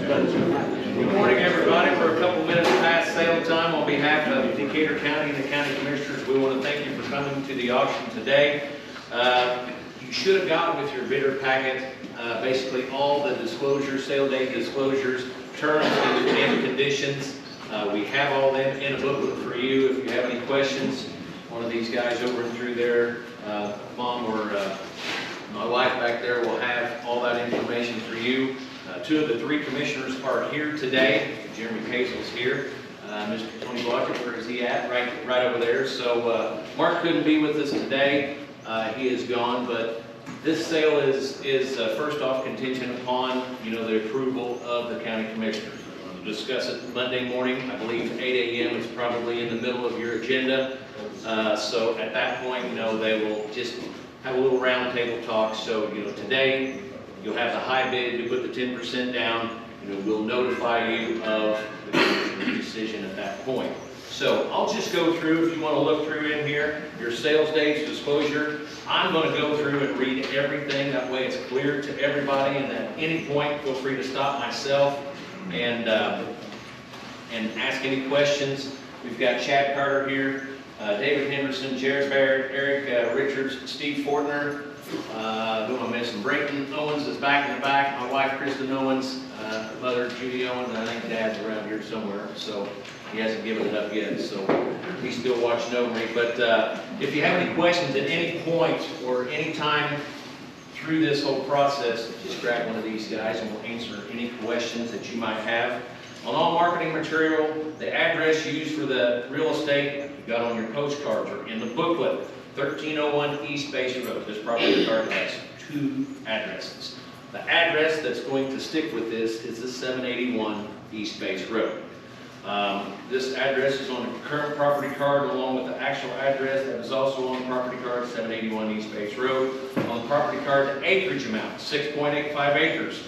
Good morning, everybody. We're a couple minutes past sale time. On behalf of Decatur County and the County Commissioners, we want to thank you for coming to the auction today. You should have gotten with your bidder packet basically all the disclosures, sale date disclosures, terms and conditions. We have all them in a booklet for you. If you have any questions, one of these guys over and through there, Mom or my wife back there will have all that information for you. Two of the three commissioners are here today. Jeremy Hazel's here. Mr. Tony Blockett, where is he at? Right over there. So Mark couldn't be with us today. He is gone, but this sale is first off contingent upon, the approval of the county commissioners. We'll discuss it Monday morning. I believe 8 a.m. is probably in the middle of your agenda. So at that point, they will just have a little round table talk. So, today you'll have the high bid, you put the 10% down, we'll notify you of the commissioner's decision at that point. So I'll just go through, if you want to look through in here, your sales dates, disclosure. I'm going to go through and read everything, that way it's clear to everybody, and at any point, feel free to stop myself and ask any questions. We've got Chad Carter here, David Henderson, Jared Barrett, Eric Richards, Steve Fortner, who am I missing? Brayton Owens is back in the back. My wife, Kristen Owens, mother, Judy Owens, and I think Dad's around here somewhere. So he hasn't given it up yet. So he's still watching over me. But if you have any questions at any point or any time through this whole process, just grab one of these guys and we'll answer any questions that you might have. On all marketing material, the address used for the real estate you got on your postcards or in the booklet. 1301 East Base Road. This property card has two addresses. The address that's going to stick with this is the 781 East Base Road. This address is on the current property card along with the actual address that is also on the property card, 781 East Base Road. On the property card, the acreage amount, 6.85 acres.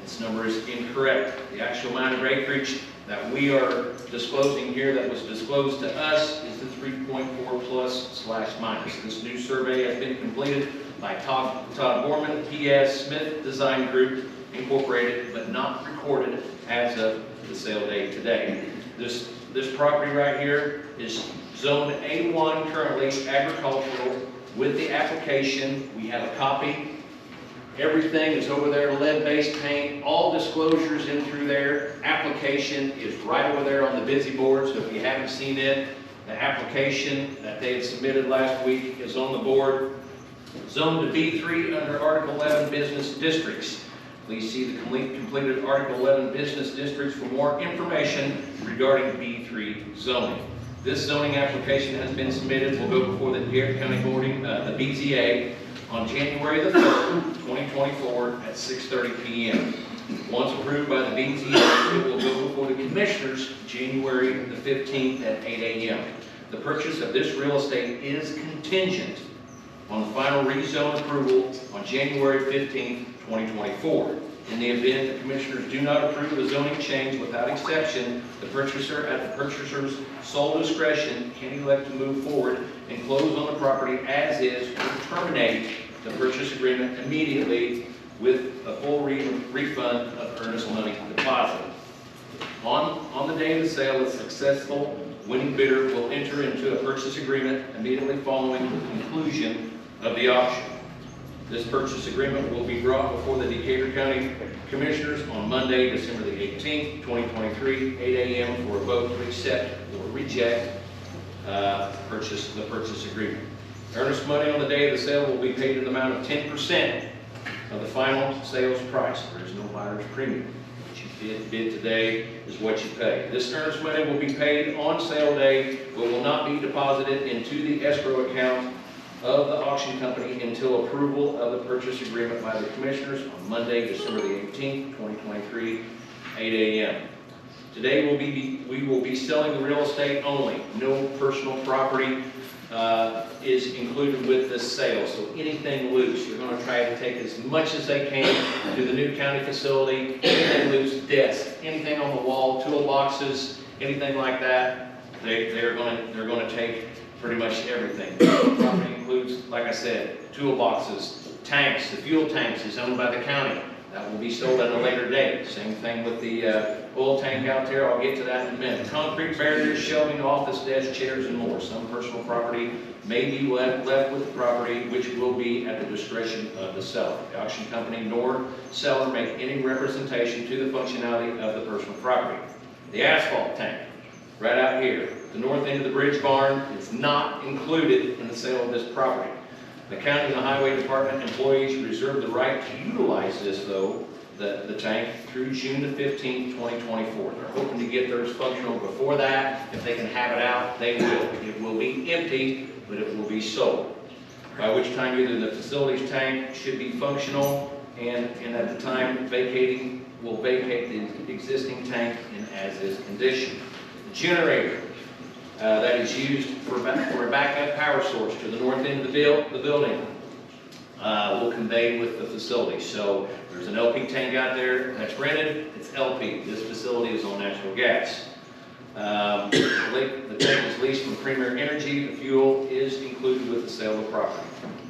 This number is incorrect. The actual amount of acreage that we are disclosing here that was disclosed to us is the 3.4 plus / minus. This new survey has been completed by Todd Borman, PS Smith Design Group Incorporated, but not recorded as of the sale date today. This property right here is zoned A1 currently agricultural. With the application, we have a copy. Everything is over there, lead-based paint, all disclosures in through there. Application is right over there on the busy board, so if you haven't seen it, the application that they had submitted last week is on the board. Zoned to B3 under Article 11 Business Districts. Please see the completed Article 11 Business Districts for more information regarding B3 zoning. This zoning application has been submitted. Will go before the Decatur County Boarding, the BZA, on January the 3rd, 2024 at 6:30 p.m. Once approved by the BZA, it will go before the Commissioners January the 15th at 8 a.m. The purchase of this real estate is contingent on the final rezone approval on January 15th, 2024. In the event the Commissioners do not approve the zoning change without exception, the purchaser, at the purchaser's sole discretion, can elect to move forward and close on the property as is or terminate the purchase agreement immediately with a full refund of earnest money deposit. On the day of the sale, a successful winning bidder will enter into a purchase agreement immediately following the conclusion of the auction. This purchase agreement will be brought before the Decatur County Commissioners on Monday, December the 18th, 2023, 8 a.m. for a vote to accept or reject the purchase agreement. Earnest money on the day of the sale will be paid in the amount of 10% of the final sales price. There is no buyer's premium. What you bid today is what you pay. This earnest money will be paid on sale day, but will not be deposited into the escrow account of the auction company until approval of the purchase agreement by the Commissioners on Monday, December the 18th, 2023, 8 a.m. Today we will be selling the real estate only. No personal property is included with this sale. So anything loose, you're going to try to take as much as they can to the new county facility. Anything loose, desks, anything on the wall, toolboxes, anything like that, they're going to take pretty much everything. The property includes, like I said, toolboxes, tanks. The fuel tanks is owned by the county. That will be sold at a later date. Same thing with the oil tank out there. I'll get to that in a minute. Concrete barriers, shelving, office desks, chairs, and more. Some personal property may be left with the property, which will be at the discretion of the seller. The auction company nor seller make any representation to the functionality of the personal property. The asphalt tank, right out here, the north end of the bridge barn, is not included in the sale of this property. The county and the highway department employees reserve the right to utilize this, though, the tank, through June the 15th, 2024. They're hoping to get theirs functional before that. If they can have it out, they will. It will be empty, but it will be sold. By which time either the facilities tank should be functional, and at the time vacating, will vacate the existing tank in as-is condition. The generator that is used for a backup power source to the north end of the building will convey with the facility. So there's an LP tank out there that's rented. It's LP. This facility is on natural gas. The tank is leased from Premier Energy. The fuel is included with the sale of property.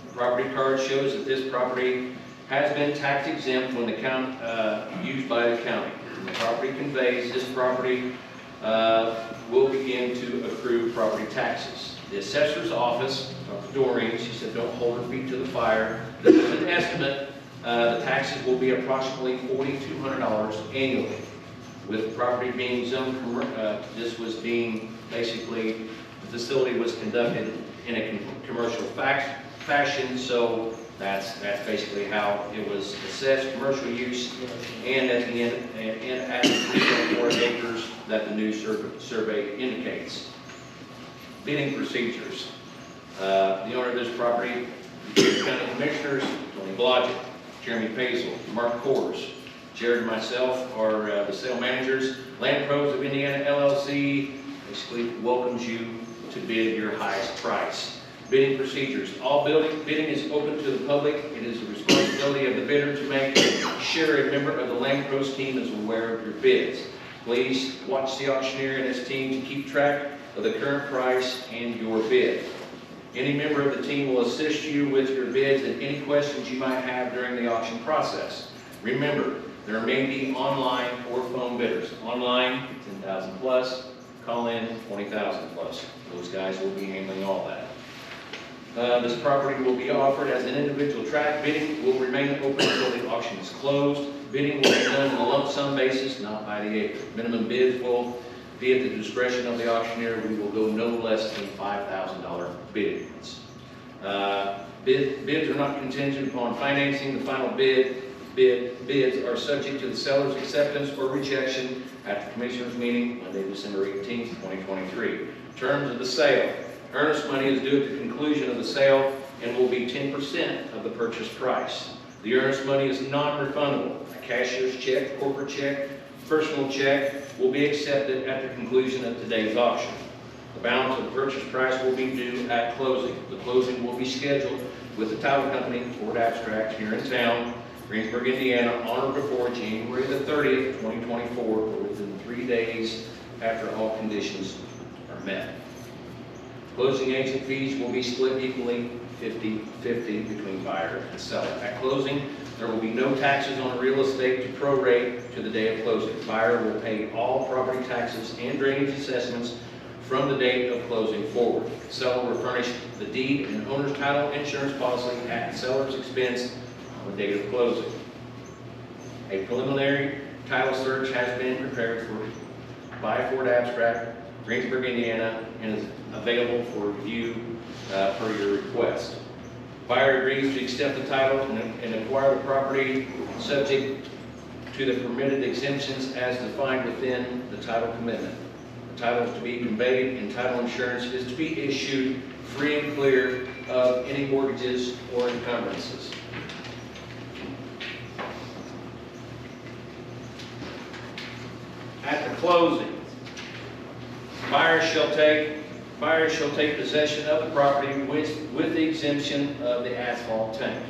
The property card shows that this property has been tax exempt when used by the county. When the property conveys, this property will begin to accrue property taxes. The assessor's office, Dr. Doreen, she said don't hold her feet to the fire. This is an estimate. The taxes will be approximately $4,200 annually. With the property being zoned, this was being basically, the facility was conducted in a commercial fashion, so that's basically how it was assessed, commercial use, and at the end, and at the 3.4 acres that the new survey indicates. Bidding procedures. The owner of this property, the county commissioners, Tony Blodgett, Jeremy Pazel, Mark Kors, Jared and myself are the sale managers. Land Pros of Indiana LLC basically welcomes you to bid your highest price. Bidding procedures. All bidding is open to the public. It is the responsibility of the bidder to make sure a member of the Land Pros team is aware of your bids. Please watch the auctioneer and his team to keep track of the current price and your bid. Any member of the team will assist you with your bids and any questions you might have during the auction process. Remember, there may be online or phone bidders. Online, 10,000 plus. Call in, 20,000 plus. Those guys will be handling all that. This property will be offered as an individual tract. Bidding will remain open until the auction is closed. Bidding will be done on a lump sum basis, not by the acre. Minimum bids will be at the discretion of the auctioneer. We will go no less than $5,000 bids. Bids are not contingent upon financing. The final bids are subject to the seller's acceptance or rejection at the Commissioners meeting Monday, December 18th, 2023. Terms of the sale. Earnest money is due at the conclusion of the sale and will be 10% of the purchase price. The earnest money is non-refundable. A cashier's check, corporate check, personal check will be accepted at the conclusion of today's auction. The balance of the purchase price will be due at closing. The closing will be scheduled with the title company, Ford Abstract, here in town, Greensburg, Indiana, on or before January the 30th, 2024, or within 3 days after all conditions are met. Closing agent fees will be split equally 50-50 between buyer and seller. At closing, there will be no taxes on real estate to prorate to the day of closing. Buyer will pay all property taxes and drainage assessments from the date of closing forward. Seller will furnish the deed and owner's title insurance policy at the seller's expense on the date of closing. A preliminary title search has been prepared by Ford Abstract, Greensburg, Indiana, and is available for review per your request. Buyer agrees to accept the title and acquire the property subject to the permitted exemptions as defined within the title commitment. The title is to be conveyed and title insurance is to be issued free and clear of any mortgages or encumbrances. At the closing, buyers shall take possession of the property with the exemption of the asphalt tank.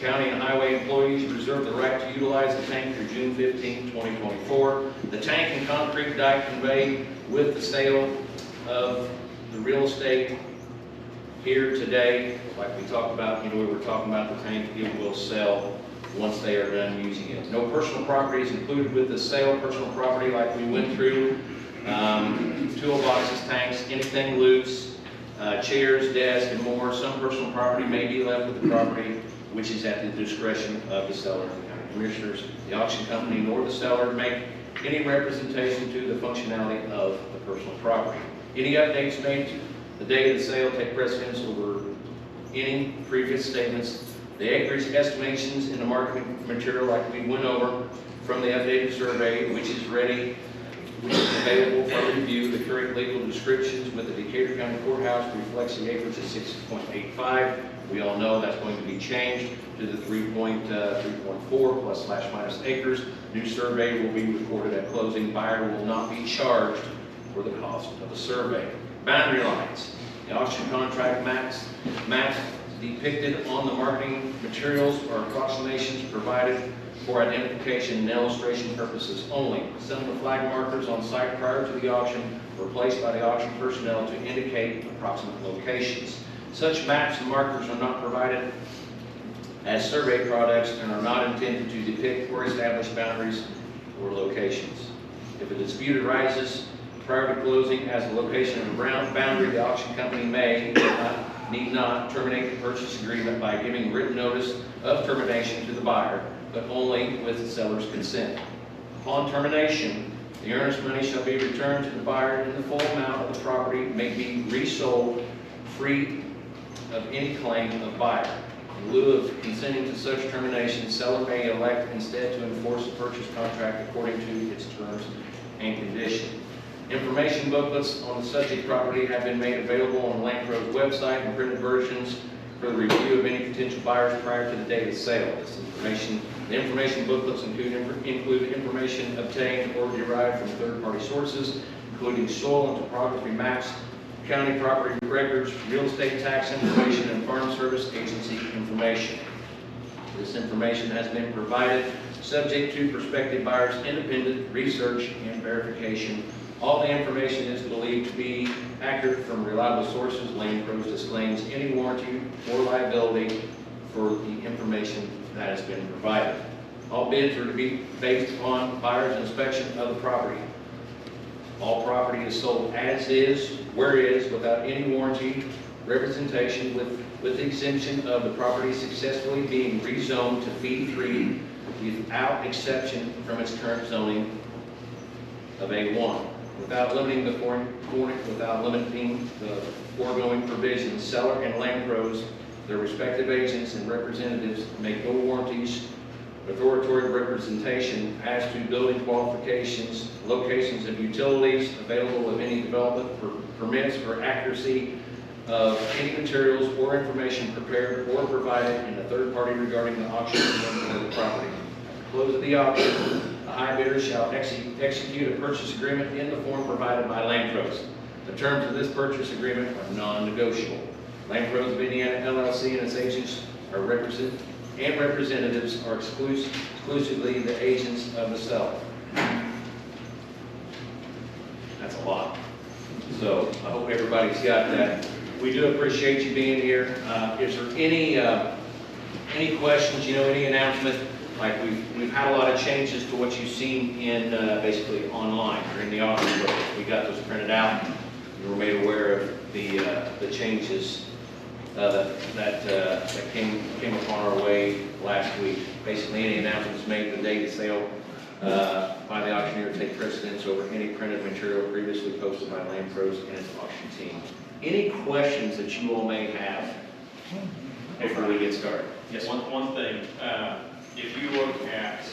County and highway employees reserve the right to utilize the tank through June 15, 2024. The tank and concrete dike conveyed with the sale of the real estate here today, like we talked about, we were talking about the tank, it will sell once they are done using it. No personal property is included with the sale. Personal property, like we went through, toolboxes, tanks, anything loose, chairs, desk, and more. Some personal property may be left with the property, which is at the discretion of the seller and the county commissioners. The auction company nor the seller make any representation to the functionality of the personal property. Any updates made to the day of the sale take precedence over any previous statements. The acreage estimations in the marketing material, like we went over, from the updated survey, which is ready, which is available for review. The current legal descriptions with the Decatur County Courthouse reflects the acreage at 6.85. We all know that's going to be changed to the 3.4 plus slash minus acres. New survey will be recorded at closing. Buyer will not be charged for the cost of the survey. Boundary lines. The auction contract maps depicted on the marketing materials are approximations provided for identification and illustration purposes only. Some of the flag markers on site prior to the auction were placed by the auction personnel to indicate approximate locations. Such maps and markers are not provided as survey products and are not intended to depict or establish boundaries or locations. If a dispute arises prior to closing as the location of a boundary, the auction company need not terminate the purchase agreement by giving written notice of termination to the buyer, but only with the seller's consent. Upon termination, the earnest money shall be returned to the buyer in the full amount of the property may be resold free of any claim of buyer. In lieu of consenting to such termination, the seller may elect instead to enforce the purchase contract according to its terms and conditions. Information booklets on the subject property have been made available on Landpros website and printed versions for the review of any potential buyers prior to the date of sale. The information booklets include information obtained or derived from third-party sources, including soil and topography maps, county property records, real estate tax information, and farm service agency information. This information has been provided subject to prospective buyers' independent research and verification. All the information is believed to be accurate from reliable sources. Landpros disclaims any warranty or liability for the information that has been provided. All bids are to be based upon buyer's inspection of the property. All property is sold as is, where is, without any warranty, representation, with the exemption of the property successfully being rezoned to fee-free without exception from its current zoning of A1. Without limiting the foregoing provisions, seller and Landpros, their respective agents and representatives make no warranties, authoritative representation as to building qualifications, locations of utilities, available of any development permits, or accuracy of any materials or information prepared or provided in a third party regarding the auction of the property. At the close of the auction, the high bidder shall execute a purchase agreement in the form provided by Landpros. The terms of this purchase agreement are non-negotiable. Landpros of Indiana LLC and its agents are representatives are exclusively the agents of the seller. That's a lot. So I hope everybody's got that. We do appreciate you being here. Is there any questions? Any announcement? Like we've had a lot of changes to what you've seen in basically online or in the auction book. We got those printed out. You were made aware of the changes that came upon our way last week. Basically, any announcements made the day of sale by the auctioneer take precedence over any printed material previously posted by Landpros and its auction team. Any questions that you all may have before we get started? Yes. One thing, if you look at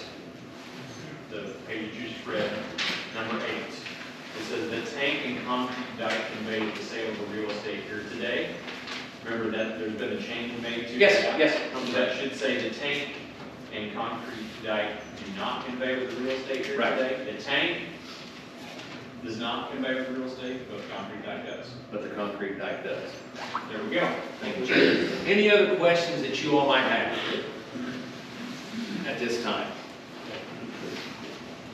the page you just read, number 8, it says the tank and concrete dike conveyed the sale of the real estate here today. Remember that there's been a change made to that? Yes. That should say the tank and concrete dike do not convey with the real estate here Right. today. The tank does not convey with the real estate, but the concrete dike does. But the concrete dike does. There we go. Thank you, Chair. Any other questions that you all might have at this time?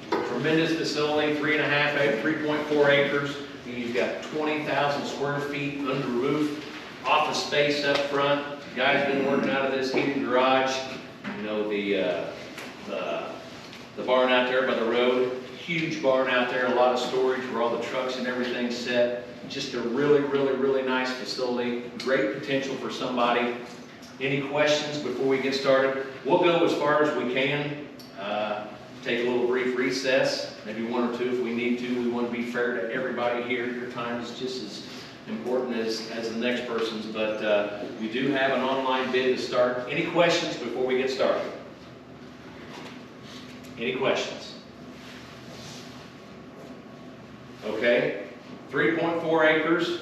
Tremendous facility, 3.4 acres. You've got 20,000 square feet under roof, office space up front. Guys been working out of this heated garage. You know, the barn out there by the road, huge barn out there, a lot of storage where all the trucks and everything's set. Just a really, really, really nice facility, great potential for somebody. Any questions before we get started? We'll go as far as we can. Take a little brief recess, maybe one or two if we need to. We want to be fair to everybody here. Your time is just as important as the next person's, but we do have an online bid to start. Any questions before we get started? Any questions? Okay, 3.4 acres.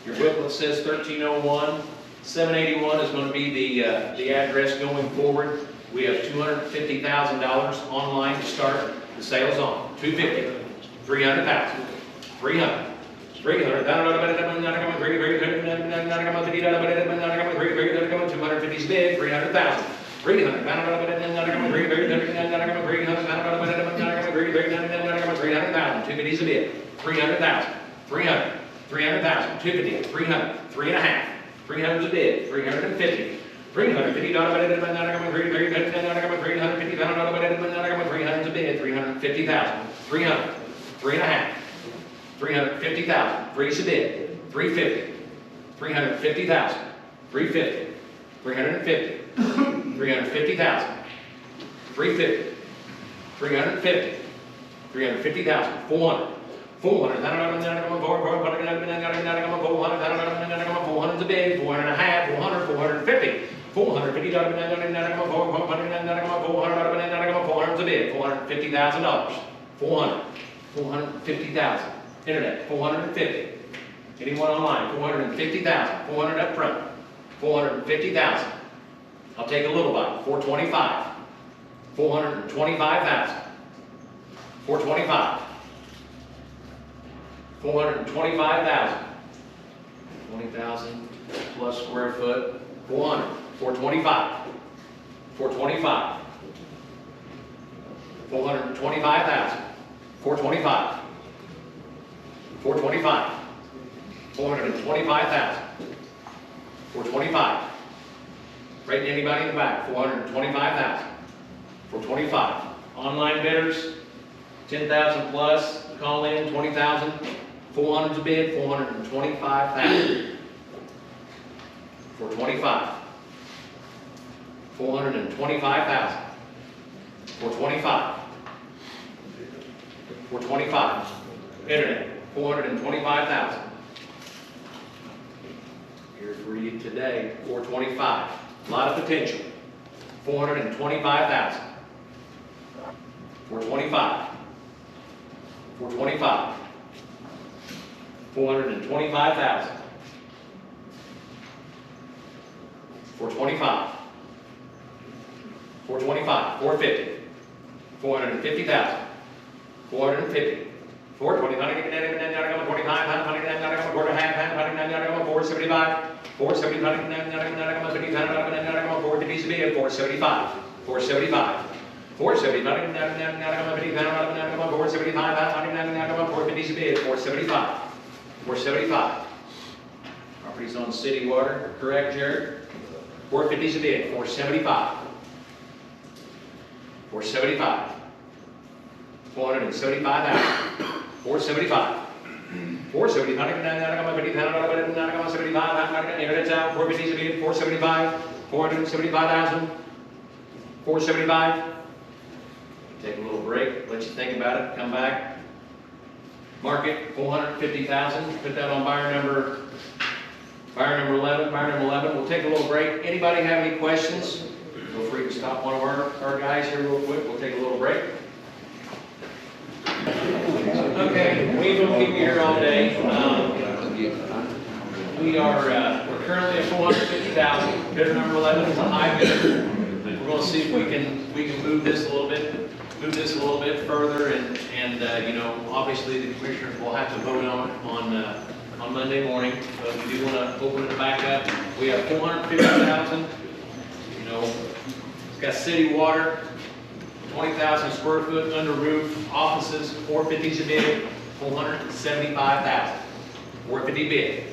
Your booklet says 1301. 781 is going to be the address going forward. We have $250,000 online to start the sales on. 250, 300,000, 300, 300, 250 is bid, 300,000, 300, 250 is a bid, 300,000, 300, 300,000, 250, 300, 3.5, 300 is a bid, 350. 350 $350 is a bid, 350,000, 300, 3.5, 350,000, 3 is a bid, 350, 350,000, 350, 350, 350,000, 350, 350, 350,000, 400, 400, 400 is a bid, 4.5, 400, 450. 450 400 is a bid, $450,000. 400, 450,000. Internet, 450. Anyone online, 450,000. 400 up front, 450,000. I'll take a little bite, 425. 425,000. 425. 425,000. 20,000 plus square foot, 400. 425, 425, 425,000, 425, 425, 425,000, 425. Right, anybody in the back, 425,000, 425. Online bidders, 10,000 plus, call in, 20,000, 400 to bid, 425,000, 425. 425,000. 425. 425. Internet, 425,000. Here for you today, 425. A lot of potential. 425,000. 425. 425. 425,000. 425. 425, 450, 450,000, 450, 425, 475, 475, 475, 475, 475. Properties on city water, correct, Jared? 450 is a bid, 475. 475. 475,000. 475. 475. Internet's out. 450 is a bid, 475. 475,000. 475. Take a little break, let you think about it, come back. Market 450,000. Put that on buyer number 11. Buyer number 11. We'll take a little break. Anybody have any questions? Feel free to stop one of our guys here real quick. We'll take a little break. Okay, we will keep you here all day. We're currently at 450,000. Bidder number 11 is a high bidder. We're going to see if we can move this a little bit further, and you know, obviously the commissioners will have to vote on Monday morning, but we do want to open it back up. We have 450,000. You know, it's got city water, 20,000 square foot under roof, offices, 450's a bid, 475,000. 450 bid,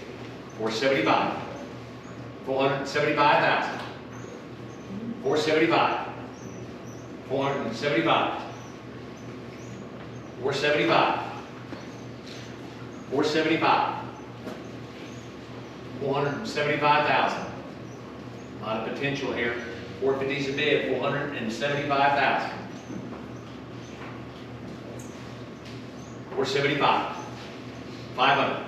475. 475,000. 475. 475. 475. 475. 475,000. A lot of potential here. 450's a bid, 475,000. 475. 500.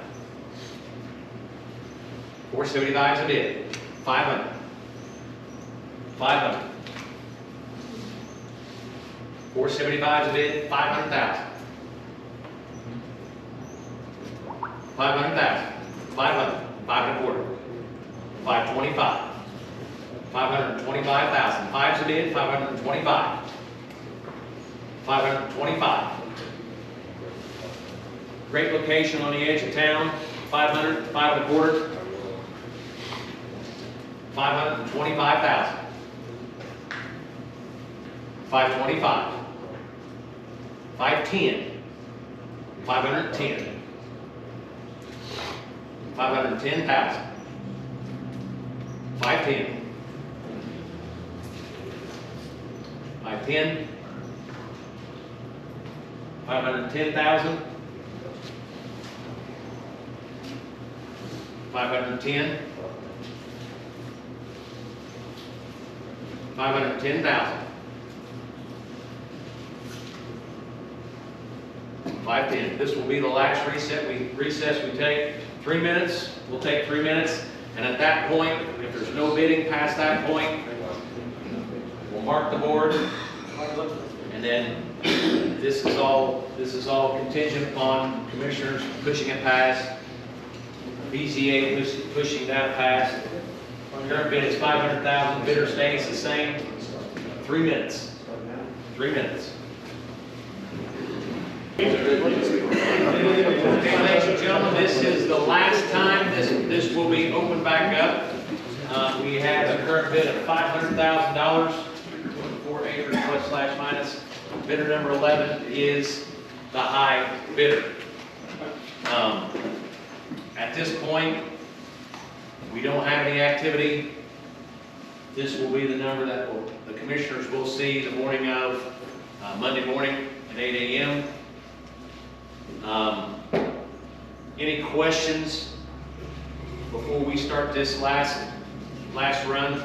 475 is a bid. 500. 500. 475 is a bid. 500,000. 500,000. 500. 5 and a quarter. 525. 525,000. 5's a bid. 525. 525. Great location on the edge of town. 500. 5 and a quarter. 525,000. 525. 510. 510. 510,000. 510. 510. 510,000. 510. 510,000. 510. This will be the last recess we take. 3 minutes. We'll take 3 minutes. And at that point, if there's no bidding past that point, we'll mark the board. And then this is all contingent upon commissioners pushing it past, BZA pushing that past. Current bid is 500,000. Bidder stays the same. 3 minutes. 3 minutes. Okay, ladies and gentlemen, this is the last time this will be opened back up. We have a current bid of $500,000, 4 acres plus slash minus. Bidder number 11 is the high bidder. At this point, we don't have any activity. This will be the number that the commissioners will see the morning of Monday morning at 8 a.m. Any questions before we start this last run?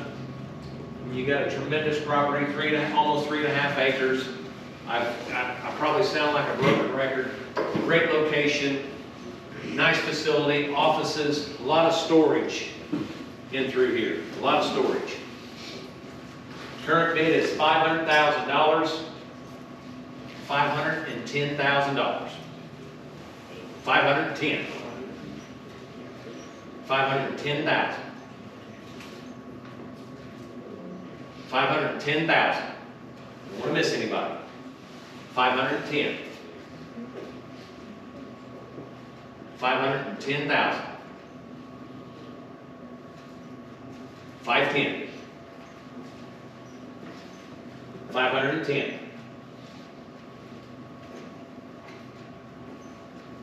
You got a tremendous property, almost 3.5 acres. I probably sound like a broken record. Great location, nice facility, offices, a lot of storage in through here. A lot of storage. Current bid is $500,000. $510,000. 510. 510,000. 510,000. Don't want to miss anybody. 510. 510,000. 510. 510.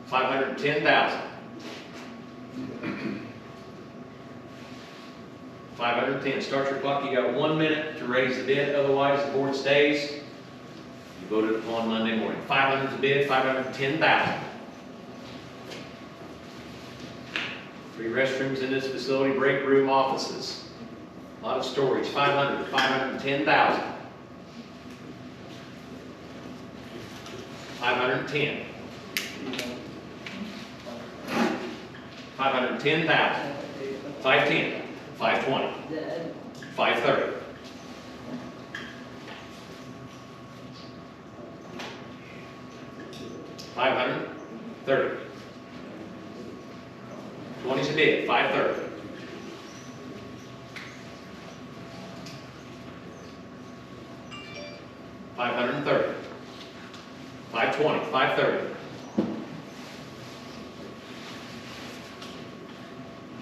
510,000. 510. Start your clock. You got 1 minute to raise the bid. Otherwise, the board stays. You voted upon Monday morning. 500 is the bid. 510,000. 3 restrooms in this facility. Break room, offices. A lot of storage. 500. 510,000. 510. 510,000. 510. 520. 530. 530. 20's a bid. 530. 530. 520. 530.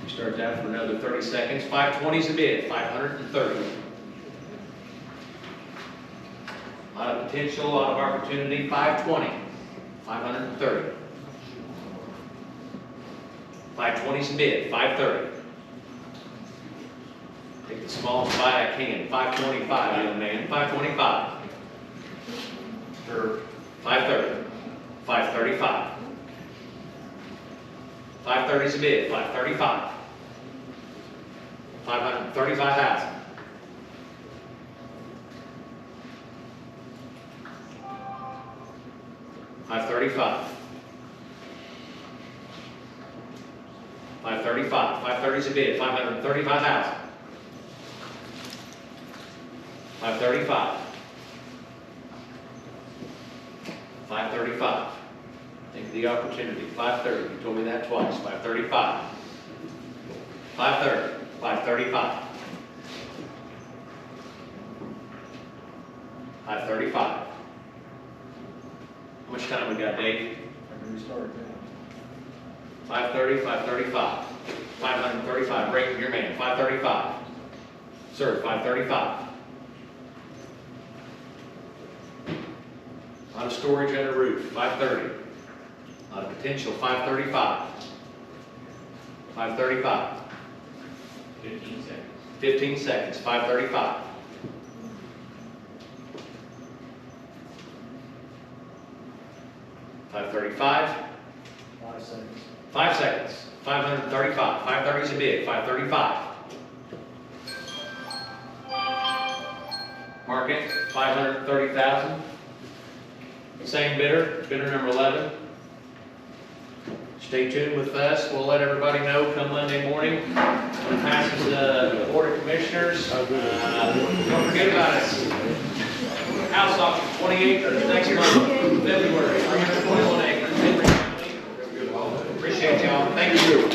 Start that for another 30 seconds. 520 is a bid. 530. A lot of potential, a lot of opportunity. 520. 530. 520 is a bid. 530. Take the smallest bite I can. 525, young man, 525. Sure. 530, 535. 530 is a bid, 535. 535,000. 535. 535. 530 is a bid, 535,000. 535. 535. Think of the opportunity. 530. You told me that twice. 535. 530. 535. 535. How much time we got, Dave? 530, 535. 535. Break with your man. 535. Sir, 535. A lot of storage under roof. 530. A lot of potential. 535. 535. 15 seconds. 15 seconds. 535. 535. 5 seconds. 5 seconds. 535. 530 is a bid. 535. Mark it. 530,000. Same bidder. Bidder number 11. Stay tuned with us. We'll let everybody know come Monday morning when it passes the Board of Commissioners. Don't forget about us. House auction, 20 acres next month, February, 321 acres. Appreciate y'all. Thank you.